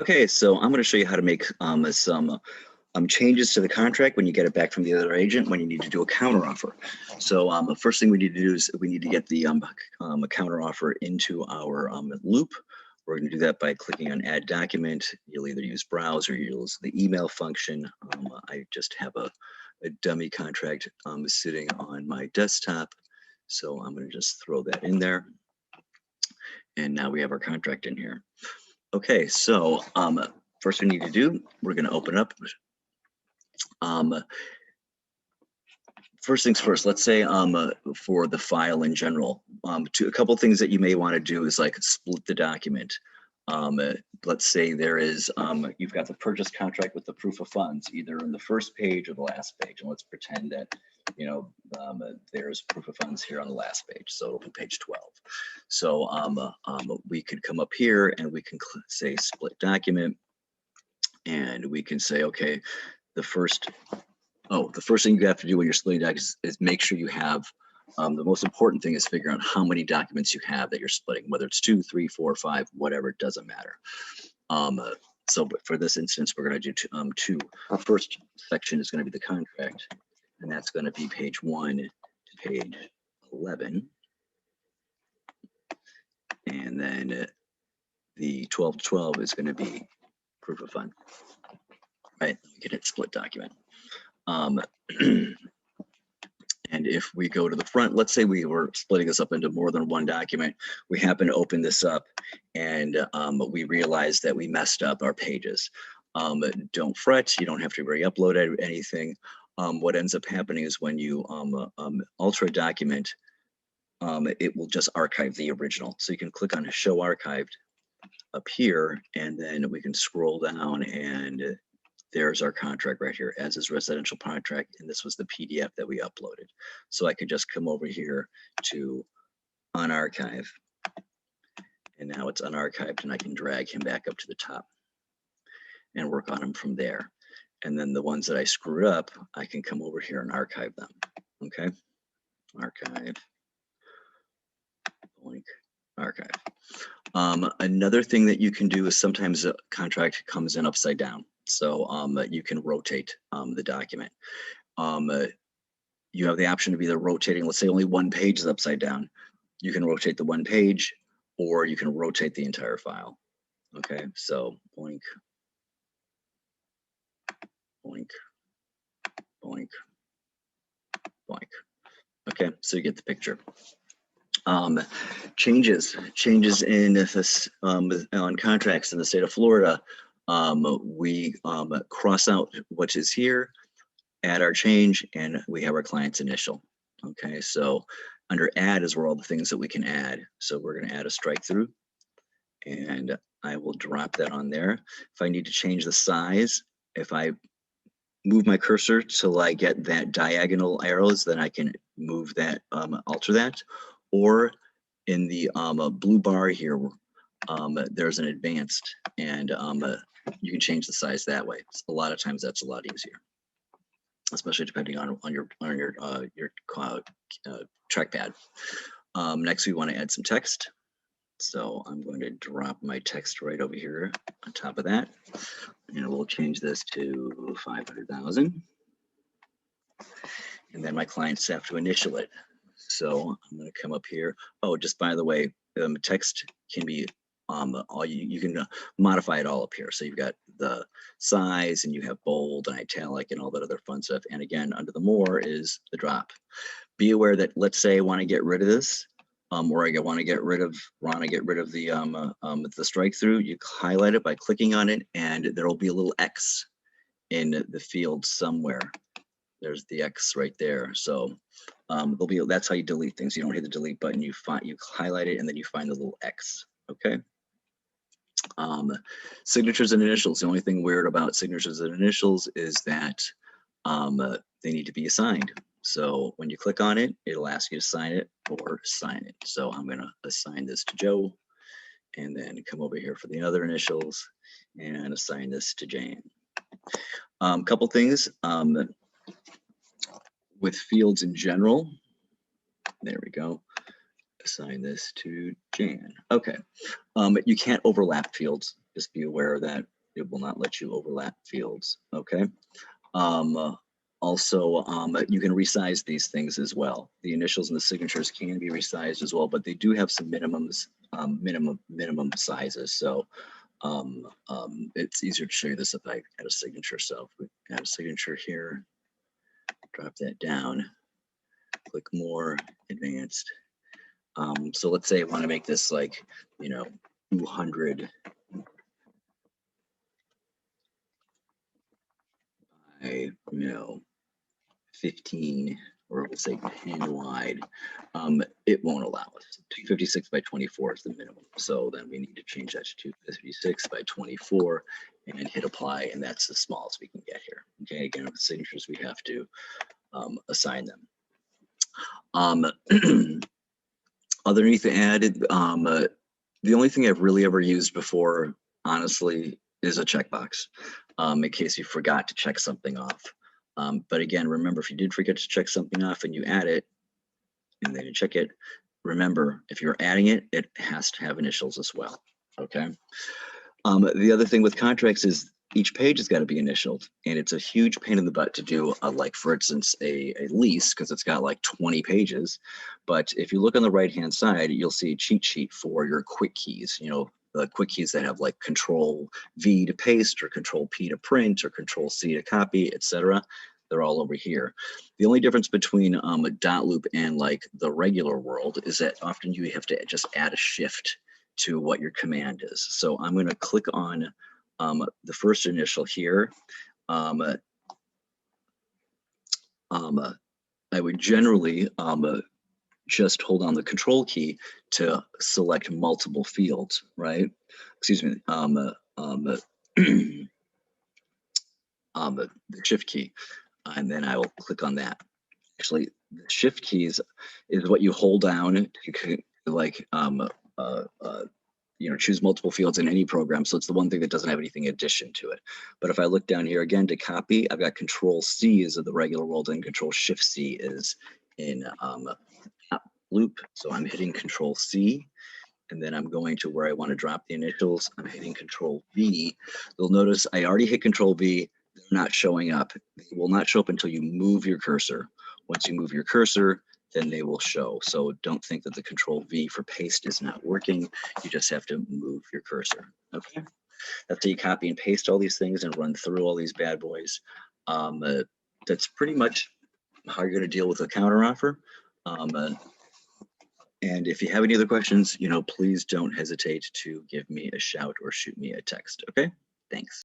Okay, so I'm going to show you how to make some changes to the contract when you get it back from the other agent when you need to do a counteroffer. So the first thing we need to do is we need to get the counteroffer into our loop. We're going to do that by clicking on Add Document. You'll either use Browse or you'll use the email function. I just have a dummy contract sitting on my desktop, so I'm going to just throw that in there. And now we have our contract in here. Okay, so first we need to do, we're going to open up. First things first, let's say for the file in general, a couple things that you may want to do is like split the document. Let's say there is, you've got the purchase contract with the proof of funds, either in the first page or the last page. And let's pretend that, you know, there's proof of funds here on the last page. So it'll be page 12. So we could come up here and we can say split document. And we can say, okay, the first thing you have to do when you're splitting documents is make sure you have, the most important thing is figure out how many documents you have that you're splitting, whether it's 2, 3, 4, 5, whatever, it doesn't matter. So but for this instance, we're going to do two. Our first section is going to be the contract, and that's going to be page 1 to page 11. And then the 12 to 12 is going to be proof of fund. Right, we can hit split document. And if we go to the front, let's say we were splitting this up into more than one document, we happen to open this up and we realize that we messed up our pages. Don't fret, you don't have to re-upload anything. What ends up happening is when you alter a document, it will just archive the original. So you can click on Show Archived up here, and then we can scroll down and there's our contract right here, as is residential contract, and this was the PDF that we uploaded. So I could just come over here to Unarchive, and now it's unarchived, and I can drag him back up to the top and work on him from there. And then the ones that I screwed up, I can come over here and archive them. Okay, archive, link, archive. Another thing that you can do is sometimes a contract comes in upside down. So you can rotate the document. You have the option of either rotating, let's say only one page is upside down. You can rotate the one page, or you can rotate the entire file. Okay, so boink, boink, boink, boink. Okay, so you get the picture. Changes in this on contracts in the state of Florida. We cross out what is here, add our change, and we have our client's initial. Okay, so under add is where all the things that we can add. So we're going to add a strike through, and I will drop that on there. If I need to change the size, if I move my cursor till I get that diagonal arrows, then I can move that, alter that. Or in the blue bar here, there's an advanced, and you can change the size that way. A lot of times that's a lot easier, especially depending on your trackpad. Next, we want to add some text. So I'm going to drop my text right over here on top of that, and we'll change this to 500,000. And then my clients have to initial it. So I'm going to come up here. Oh, just by the way, text can be you can modify it all up here. So you've got the size, and you have bold and italic and all that other fun stuff. And again, under the more is the drop. Be aware that, let's say I want to get rid of this, or I want to get rid of the strike through. You highlight it by clicking on it, and there will be a little X in the field somewhere. There's the X right there. So that's how you delete things. You don't hit the delete button. You highlight it, and then you find the little X. Okay. Signatures and initials. The only thing weird about signatures and initials is that they need to be assigned. So when you click on it, it'll ask you to sign it or sign it. So I'm going to assign this to Joe, and then come over here for the other initials and assign this to Jane. Couple things with fields in general. There we go. Assign this to Jan. Okay. You can't overlap fields. just be aware that it will not let you overlap fields, okay? Also, you can resize these things as well. The initials and the signatures can be resized as well, but they do have some minimums, minimum sizes. So it's easier to show you this if I add a signature. So if we add a signature here, drop that down, click more, advanced. So let's say I want to make this like, 200 by, 15, or let's say 10 wide. It won't allow us. 256 by 24 is the minimum. So then we need to change that to 256 by 24 and hit apply. And that's the smallest we can get here. Okay, again, with signatures, we have to assign them. Underneath the added, the only thing I've really ever used before, honestly, is a checkbox, in case you forgot to check something off. But again, remember, if you did forget to check something off and you add it, and then you check it, remember, if you're adding it, it has to have initials as well, okay? The other thing with contracts is each page has got to be initialed, and it's a huge pain in the butt to do, like for instance, a lease, because it's got like 20 pages. But if you look on the right-hand side, you'll see a cheat sheet for your quick keys, the quick keys that have like Control V to paste, or Control P to print, or Control C to copy, etc. They're all over here. The only difference between a Dotloop and like the regular world is that often you have to just add a shift to what your command is. So I'm going to click on the first initial here. I would generally just hold on the Control key to select multiple fields, right? Excuse me, the Shift key, and then I will click on that. Actually, the Shift keys is what you hold down to like choose multiple fields in any program. So it's the one thing that doesn't have anything in addition to it. But if I look down here again to copy, I've got Control C is of the regular world, and Control Shift C is in loop. So I'm hitting Control C, and then I'm going to where I want to drop the initials. I'm hitting Control V. You'll notice I already hit Control V. They're not showing up. They will not show up until you move your cursor. Once you move your cursor, then they will show. So don't think that the Control V for paste is not working. You just have to move your cursor. Okay, that's how you copy and paste all these things and run through all these bad boys. That's pretty much how you're going to deal with a counteroffer. And if you have any other questions, please don't hesitate to give me a shout or shoot me a text. Okay, thanks.